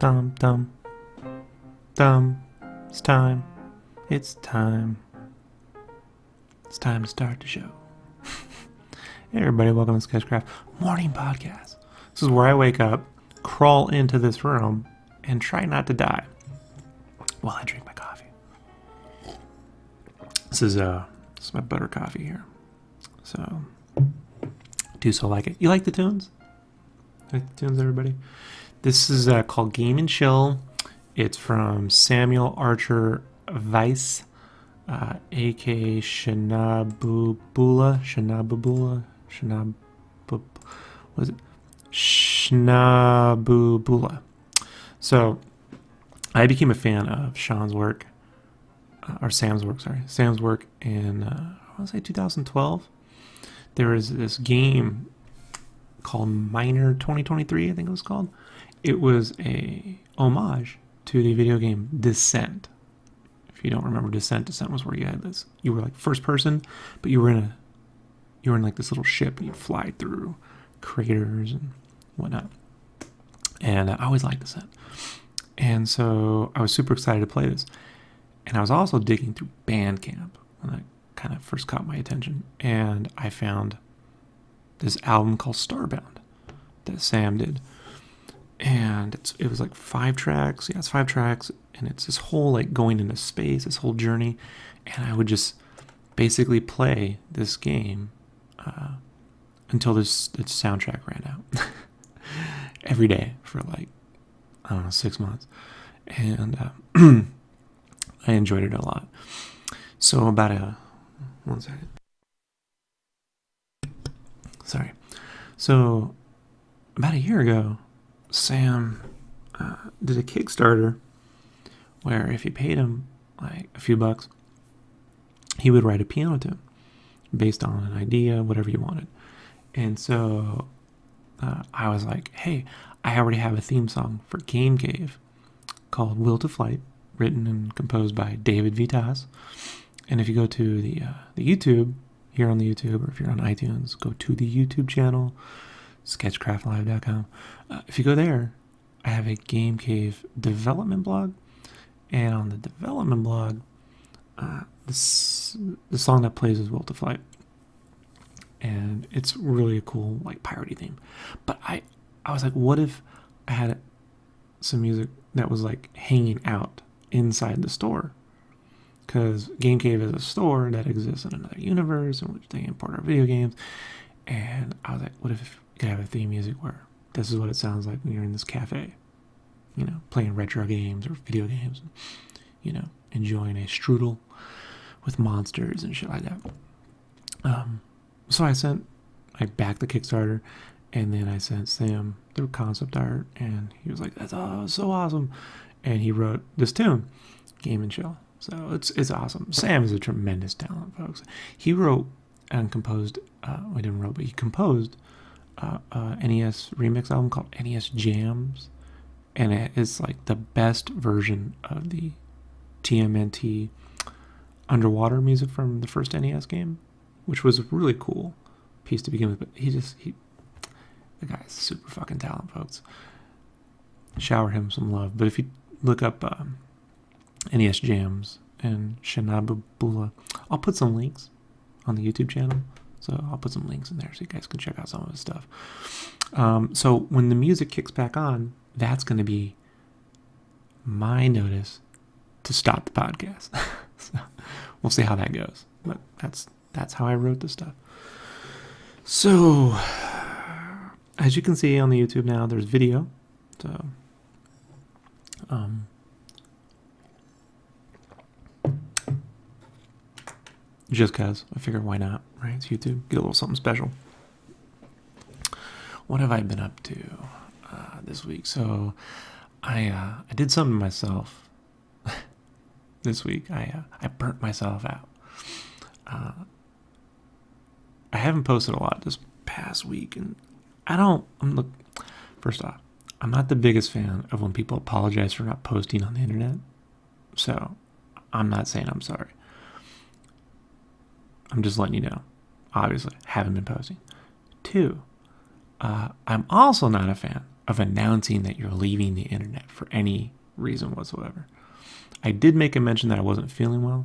Dum dum dum. It's time. It's time. It's time to start the show. Hey everybody, welcome to SketchCraft Morning Podcast. This is where I wake up, crawl into this room, and try not to die while I drink my coffee. This is my butter coffee here. So do so like it. You like the tunes? Like the tunes, everybody? This is called Game and Chill. It's from Samuel Ascher-Weiss, aka Shnabubula. So I became a fan of Sam's work in, I want to say 2012. There was this game called Miner 2023, I think it was called. It was a homage to the video game Descent. If you don't remember Descent was where you had this. You were like first person, but you were in like this little ship and you'd fly through craters and whatnot. And I always liked Descent. And so I was super excited to play this. And I was also digging through Bandcamp when that kind of first caught my attention. And I found this album called Starbound that Sam did. And it was like 5 tracks. Yeah, it's 5 tracks. And it's this whole like going into space, this whole journey. And I would just basically play this game until the soundtrack ran out. Every day for like, I don't know, 6 months. And I enjoyed it a lot. So one second. Sorry. So about a year ago, Sam did a Kickstarter where if you paid him like a few bucks, he would write a piano tune based on an idea, whatever you wanted. And so I was like, hey, I already have a theme song for Game Cave called Will to Flight, written and composed by David Vitas. And if you go to the YouTube, here on the YouTube, or if you're on iTunes, go to the YouTube channel, SketchCraftLive.com. If you go there, I have a Game Cave development blog. And on the development blog, the song that plays is Will to Flight. And it's really a cool, like, piratey theme. But I was like, what if I had some music that was, like, hanging out inside the store? Because Game Cave is a store that exists in another universe in which they import our video games. And I was like, what if you could have a theme music where this is what it sounds like when you're in this cafe, you know, playing retro games or video games, you know, enjoying a strudel with monsters and shit like that. So I backed the Kickstarter, and then I sent Sam the concept art, and he was like, that's so awesome. And he wrote this tune, Game and Chill. So it's awesome. Sam is a tremendous talent, folks. He wrote and composed, he composed a NES remix album called NES Jams. And it is like the best version of the TMNT underwater music from the first NES game, which was a really cool piece to begin with. But the guy's super fucking talent, folks. Shower him some love. But if you look up NES Jams and Shinabubula, I'll put some links on the YouTube channel. So I'll put some links in there so you guys can check out some of his stuff. So when the music kicks back on, that's going to be my notice to stop the podcast. So we'll see how that goes. But that's how I wrote this stuff. So as you can see on the YouTube now, there's video. So just cause I figured why not, right? It's YouTube. Get a little something special. What have I been up to this week? So I did something myself this week. I burnt myself out. I haven't posted a lot this past week, and first off, I'm not the biggest fan of when people apologize for not posting on the internet. So I'm not saying I'm sorry. I'm just letting you know. Obviously, haven't been posting. 2, I'm also not a fan of announcing that you're leaving the internet for any reason whatsoever. I did make a mention that I wasn't feeling well,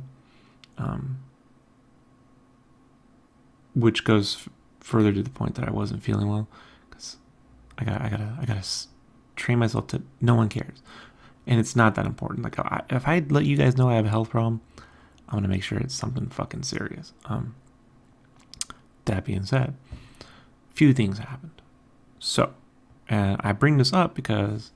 which goes further to the point that I wasn't feeling well, because I gotta train myself to no one cares, and it's not that important. Like if I let you guys know I have a health problem, I'm gonna make sure it's something fucking serious. That being said, a few things happened. So, and I bring this up because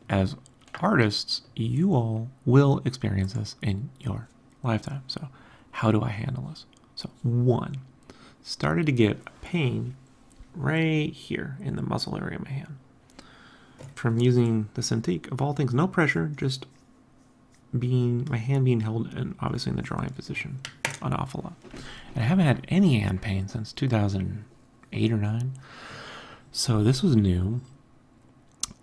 as artists, you all will experience this in your lifetime. So how do I handle this? So one, started to get a pain right here in the muscle area of my hand from using the Cintiq. Of all things, no pressure, just my hand being held in, obviously in the drawing position an awful lot. And I haven't had any hand pain since 2008 or 9. So this was new.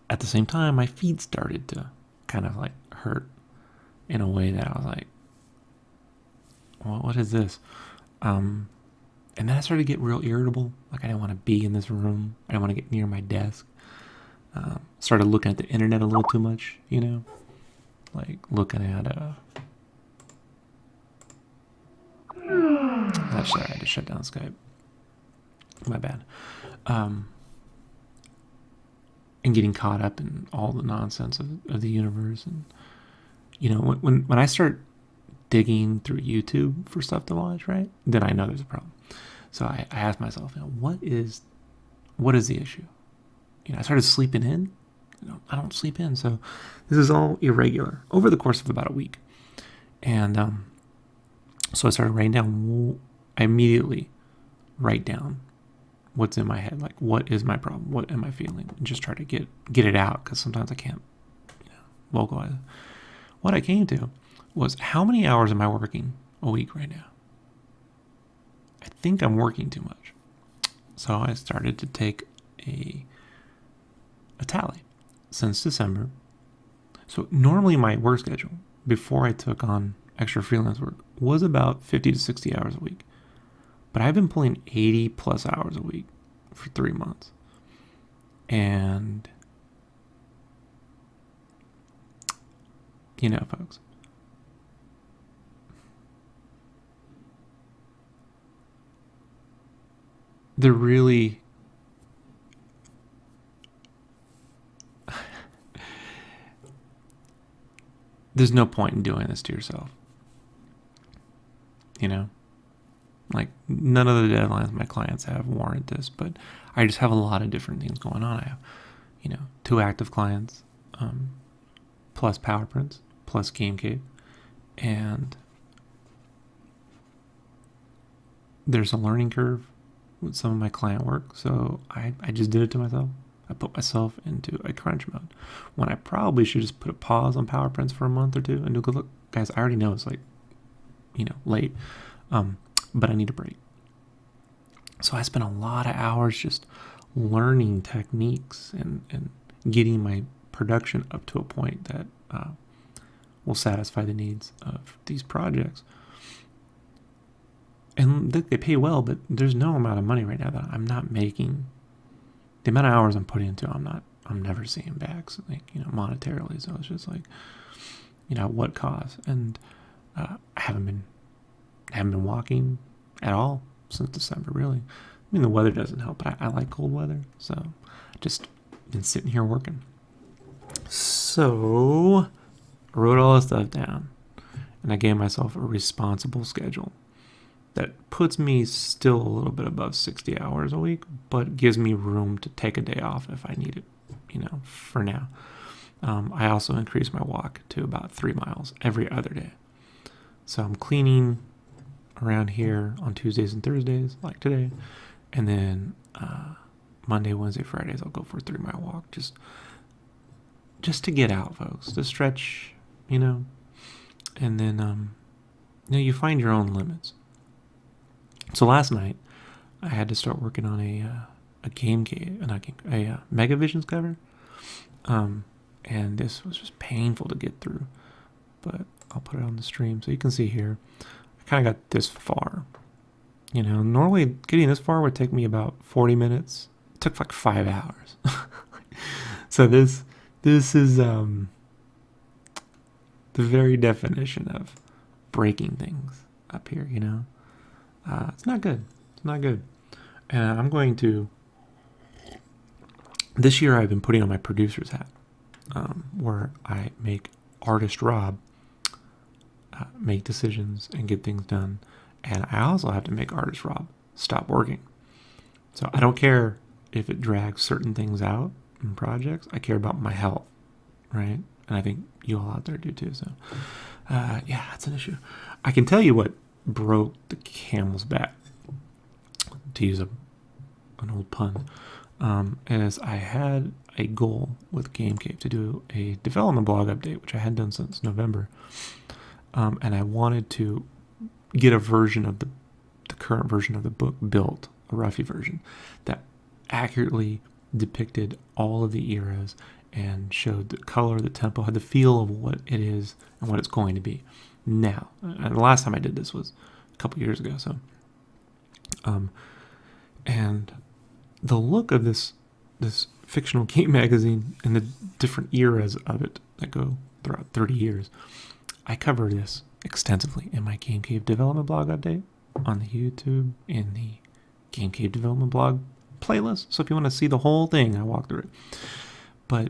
At the same time, my feet started to kind of like hurt in a way that I was like, well, what is this? And then I started to get real irritable. Like I didn't want to be in this room. I didn't want to get near my desk. Started looking at the internet a little too much, you know? Like looking at sorry, I had to shut down Skype. My bad. And getting caught up in all the nonsense of the universe. And you know, when I start digging through YouTube for stuff to watch, right, then I know there's a problem. So I asked myself, you know, what is the issue? You know, I started sleeping in. You know, I don't sleep in, so this is all irregular over the course of about a week. And so I started writing down. I immediately write down what's in my head, like what is my problem, what am I feeling, and just try to get it out, because sometimes I can't, you know, vocalize it. What I came to was, how many hours am I working a week right now? I think I'm working too much. So I started to take a tally since December. So normally my work schedule before I took on extra freelance work was about 50 to 60 hours a week. But I've been pulling 80 plus hours a week for 3 months. And, you know, folks, they're really there's no point in doing this to yourself. You know? Like, none of the deadlines my clients have warrant this, but I just have a lot of different things going on. I have, you know, 2 active clients, plus PowerPrints, plus GameCave, and there's a learning curve with some of my client work, so I just did it to myself. I put myself into a crunch mode when I probably should just put a pause on PowerPrints for a month or 2 and do, look, guys, I already know it's like, you know, late, but I need a break. So I spent a lot of hours just learning techniques and getting my production up to a point that will satisfy the needs of these projects. And they pay well, but there's no amount of money right now that I'm not making. The amount of hours I'm putting into, I'm never seeing back, so, like, you know, monetarily. So it's just like, you know, what cost? And I haven't been walking at all since December, really. I mean, the weather doesn't help, but I like cold weather, so I just been sitting here working. So I wrote all this stuff down, and I gave myself a responsible schedule that puts me still a little bit above 60 hours a week, but gives me room to take a day off if I need it, you know, for now. I also increased my walk to about 3 miles every other day. So I'm cleaning around here on Tuesdays and Thursdays, like today. And then Monday, Wednesday, Fridays, I'll go for a 3-mile walk. Just to get out, folks. To stretch, you know. And then, you know, you find your own limits. So last night, I had to start working on a Megavisions cover. And this was just painful to get through. But I'll put it on the stream so you can see here. I kind of got this far. You know, normally getting this far would take me about 40 minutes. It took like 5 hours. So this is the very definition of breaking things up here, you know. It's not good. It's not good. And I'm going to, this year I've been putting on my producer's hat, where I make artist Rob make decisions and get things done. And I also have to make artist Rob stop working. So I don't care if it drags certain things out in projects. I care about my health, right? And I think you all out there do too. So yeah, that's an issue. I can tell you what broke the camel's back, to use an old pun, is I had a goal with Game Cave to do a development blog update, which I hadn't done since November. And I wanted to get a version of the current version of the book built, a roughy version, that accurately depicted all of the eras and showed the color, the tempo, had the feel of what it is and what it's going to be. Now, and the last time I did this was a couple years ago, so and the look of this fictional game magazine and the different eras of it that go throughout 30 years, I cover this extensively in my Game Cave development blog update on the YouTube, in the Game Cave development blog playlist. So if you want to see the whole thing, I walk through it. But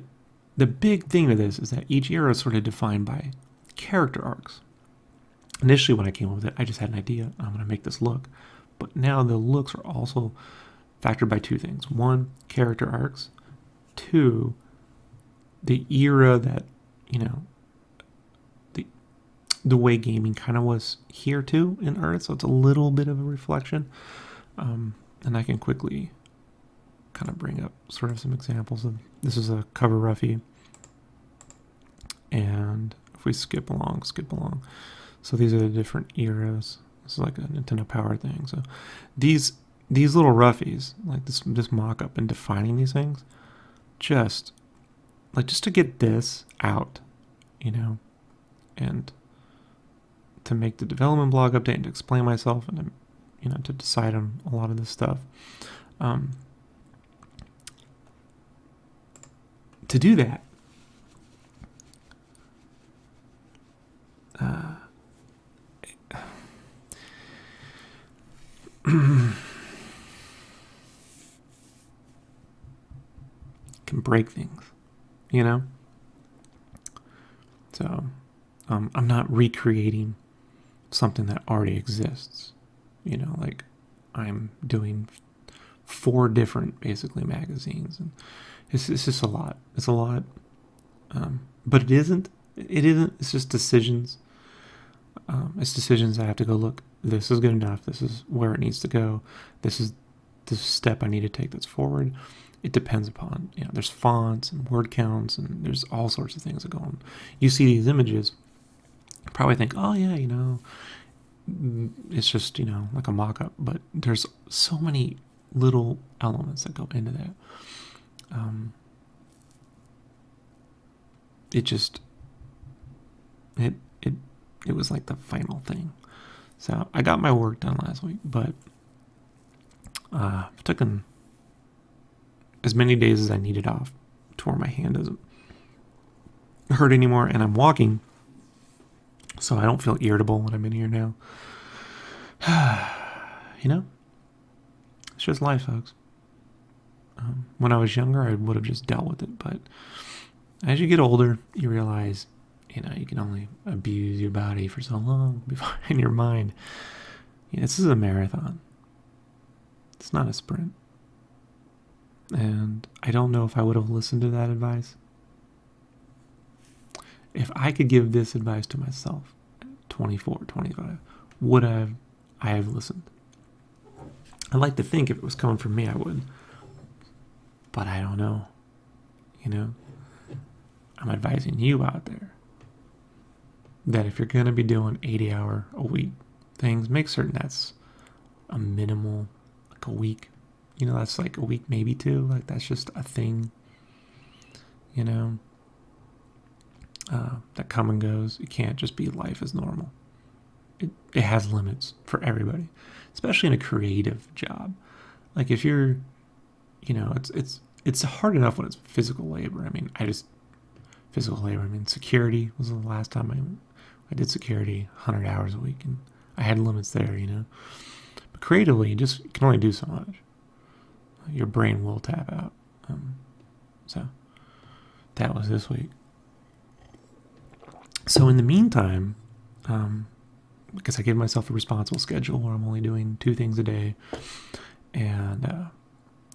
the big thing to this is that each era is sort of defined by character arcs. Initially, when I came up with it, I just had an idea. I'm going to make this look. But now the looks are also factored by two things. One, character arcs. Two, the era that, you know, the way gaming kind of was here too in Earth. So it's a little bit of a reflection. And I can quickly kind of bring up sort of some examples of, this is a cover roughie. And if we skip along. So these are the different eras. This is like a Nintendo Power thing. So these little roughies, like this mock-up and defining these things, just to get this out, you know, and to make the development blog update and to explain myself and to, you know, to decide on a lot of this stuff. To do that, can break things, you know? So I'm not recreating something that already exists, you know, like I'm doing 4 different basically magazines, and it's just a lot. It's a lot. But it isn't, it's just decisions. It's decisions I have to go, look, this is good enough. This is where it needs to go. This is the step I need to take that's forward. It depends upon, you know, there's fonts and word counts and there's all sorts of things that go on. You see these images, you probably think, oh yeah, you know, it's just, you know, like a mock-up, but there's so many little elements that go into that. It was like the final thing. So I got my work done last week, but I've taken as many days as I needed off to where my hand doesn't hurt anymore, and I'm walking, so I don't feel irritable when I'm in here now. You know, it's just life, folks. When I was younger, I would have just dealt with it, but as you get older, you realize, you know, you can only abuse your body for so long before in your mind. You know, this is a marathon. It's not a sprint. And I don't know if I would have listened to that advice. If I could give this advice to myself at 24, 25, would I have listened? I'd like to think if it was coming from me, I would. But I don't know. You know? I'm advising you out there that if you're going to be doing 80-hour-a-week things, make certain that's a minimal, like a week. You know, that's like a week, maybe 2. Like, that's just a thing. You know? That come and goes. It can't just be life as normal. It has limits for everybody, especially in a creative job. Like if you're, you know, it's hard enough when it's physical labor. I mean, physical labor. I mean, security was the last time I did security, 100 hours a week, and I had limits there, But creatively, you can only do so much. Your brain will tap out. So that was this week. So in the meantime, because I gave myself a responsible schedule where I'm only doing 2 things a day, and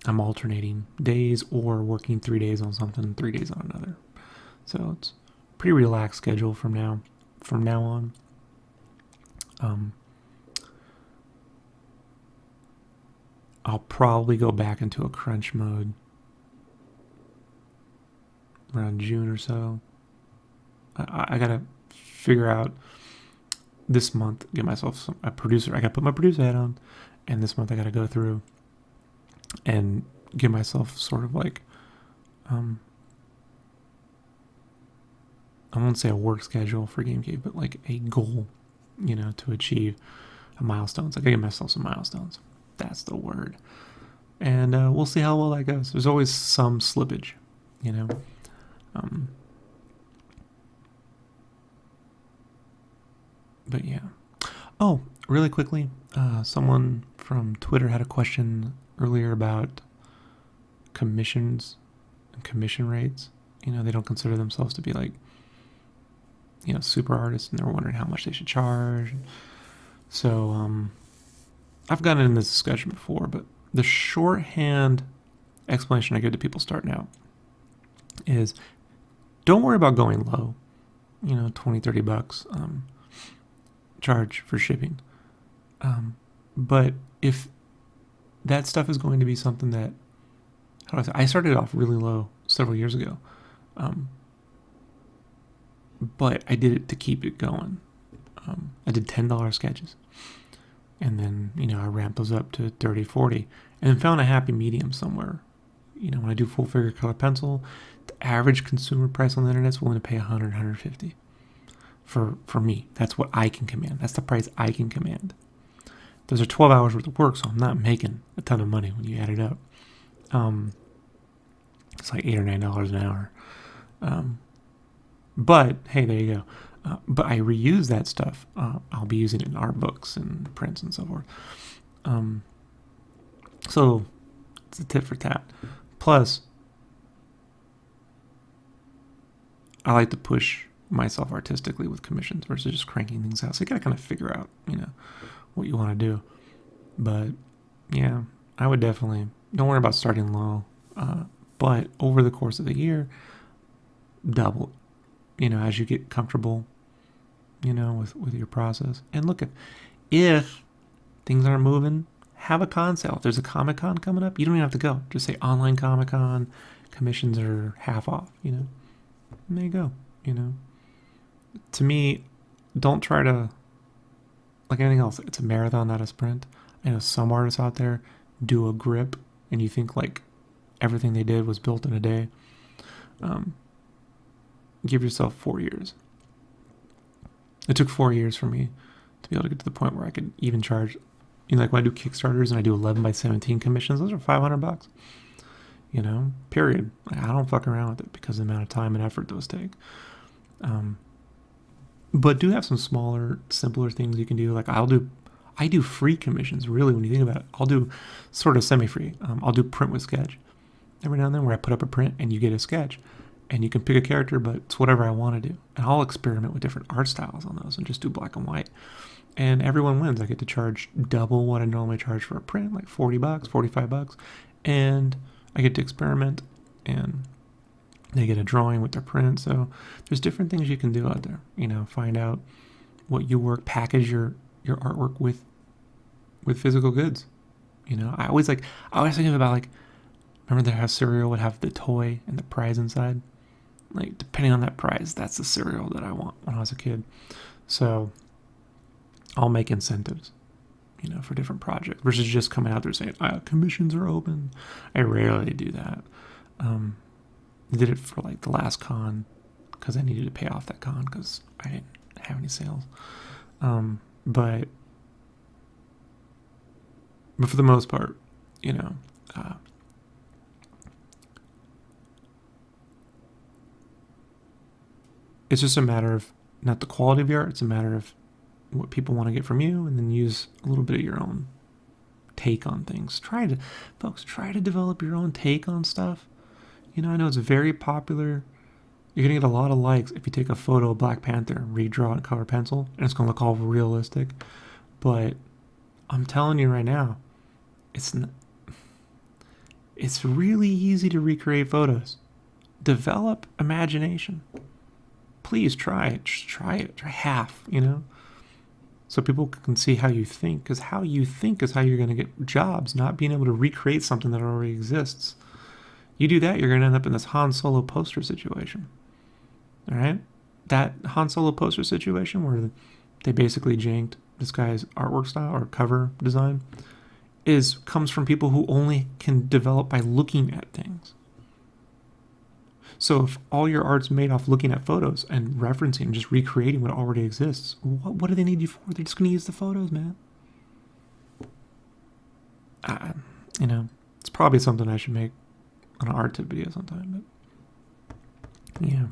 I'm alternating days or working 3 days on something, 3 days on another. So it's a pretty relaxed schedule from now on. I'll probably go back into a crunch mode around June or so. I gotta figure out this month, get myself a producer. I gotta put my producer hat on, and this month I gotta go through and give myself sort of like, I won't say a work schedule for Game Cave, but like a goal, to achieve milestones. I gotta give myself some milestones. That's the word. And we'll see how well that goes. There's always some slippage, But yeah. Oh, really quickly, someone from Twitter had a question earlier about commissions and commission rates. They don't consider themselves to be like, super artists, and they're wondering how much they should charge. So I've gotten in this discussion before, but the shorthand explanation I give to people starting out is don't worry about going low, $20-$30 charge for shipping. But if that stuff is going to be something that, how do I say, I started off really low several years ago, but I did it to keep it going. I did $10 sketches, and then I ramped those up to 30, 40, and then found a happy medium somewhere. When I do full figure color pencil, the average consumer price on the internet is willing to pay $100, $150 for me. That's what I can command. That's the price I can command. Those are 12 hours worth of work, so I'm not making a ton of money when you add it up. It's like $8 or $9 an hour. But hey, there you go. But I reuse that stuff. I'll be using it in art books and prints and so forth. So it's a tit for tat. Plus, I like to push myself artistically with commissions versus just cranking things out. So you gotta kind of figure out, what you want to do. But yeah, I would definitely don't worry about starting low. But over the course of the year, double, as you get comfortable, with your process. And look, if things aren't moving, have a con sale. If there's a Comic-Con coming up, you don't even have to go. Just say online Comic-Con, commissions are half off, and there you go, To me, don't try to, like anything else, it's a marathon, not a sprint. I know some artists out there do a grip, and you think like everything they did was built in a day. Give yourself 4 years. It took 4 years for me to be able to get to the point where I could even charge, like when I do Kickstarters and I do 11x17 commissions, those are $500, period. Like, I don't fuck around with it because of the amount of time and effort those take. But do have some smaller, simpler things you can do. Like I do free commissions, really, when you think about it. I'll do sort of semi-free. I'll do print with sketch every now and then, where I put up a print and you get a sketch. And you can pick a character, but it's whatever I want to do. And I'll experiment with different art styles on those and just do black and white. And everyone wins. I get to charge double what I normally charge for a print, like $40, $45. And I get to experiment, and they get a drawing with their print. So there's different things you can do out there. Find out what you work, package your artwork with physical goods. I always think about, like, remember how cereal would have the toy and the prize inside? Like, depending on that prize, that's the cereal that I want when I was a kid. So I'll make incentives, for different projects versus just coming out there saying, commissions are open. I rarely do that. I did it for like the last con because I needed to pay off that con because I didn't have any sales. But for the most part, It's just a matter of not the quality of your art. It's a matter of what people want to get from you, and then use a little bit of your own take on things. Folks, try to develop your own take on stuff. You know, I know it's very popular. You're going to get a lot of likes if you take a photo of Black Panther and redraw it in color pencil, and it's going to look all realistic. But I'm telling you right now, it's really easy to recreate photos. Develop imagination. Please try it. Just try it. Try half, you know? So people can see how you think, because how you think is how you're going to get jobs, not being able to recreate something that already exists. You do that, you're going to end up in this Han Solo poster situation. All right? That Han Solo poster situation where they basically janked this guy's artwork style or cover design comes from people who only can develop by looking at things. So if all your art's made off looking at photos and referencing and just recreating what already exists, what do they need you for? They're just going to use the photos, man. You know, it's probably something I should make on an art tip video sometime. But yeah.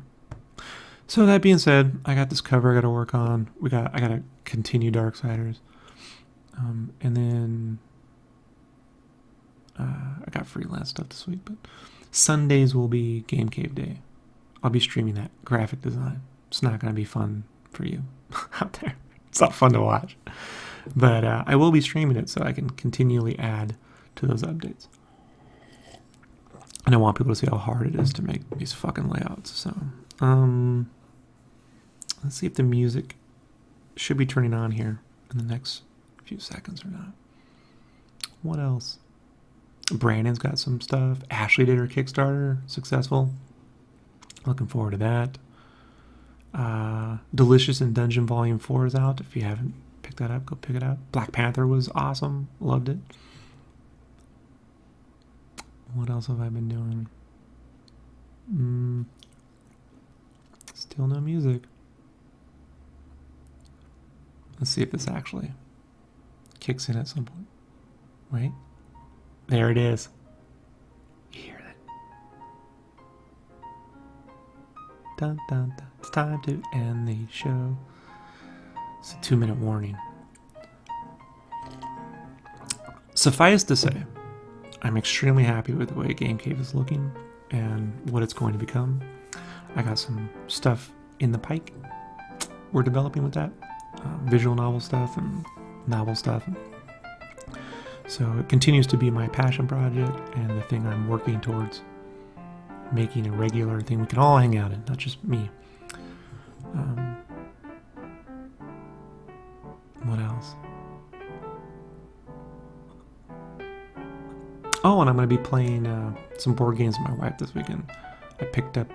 So that being said, I got this cover I got to work on. I got to continue Darksiders, and then I got freelance stuff this week, but Sundays will be Game Cave Day. I'll be streaming that graphic design. It's not going to be fun for you out there. It's not fun to watch. But I will be streaming it so I can continually add to those updates. And I want people to see how hard it is to make these fucking layouts. So, let's see if the music should be turning on here in the next few seconds or not. What else? Brandon's got some stuff. Ashley did her Kickstarter. Successful. Looking forward to that. Delicious in Dungeon Volume 4 is out. If you haven't picked that up, go pick it up. Black Panther was awesome. Loved it. What else have I been doing? Still no music. Let's see if this actually kicks in at some point. Wait. There it is. You hear that? Dun, dun, dun. It's time to end the show. It's a 2-minute warning. Suffice to say, I'm extremely happy with the way Game Cave is looking and what it's going to become. I got some stuff in the pike we're developing with that. Visual novel stuff and novel stuff. So it continues to be my passion project and the thing I'm working towards making a regular thing we can all hang out in, not just me. What else? Oh, and I'm going to be playing some board games with my wife this weekend. I picked up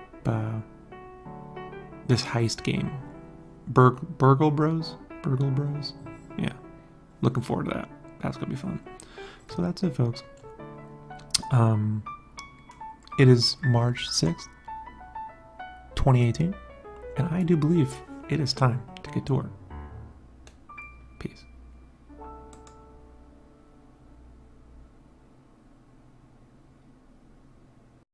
this heist game. Burgle Bros? Yeah. Looking forward to that. That's going to be fun. So that's it, folks. It is March 6th, 2018, and I do believe it is time to get to work. Peace.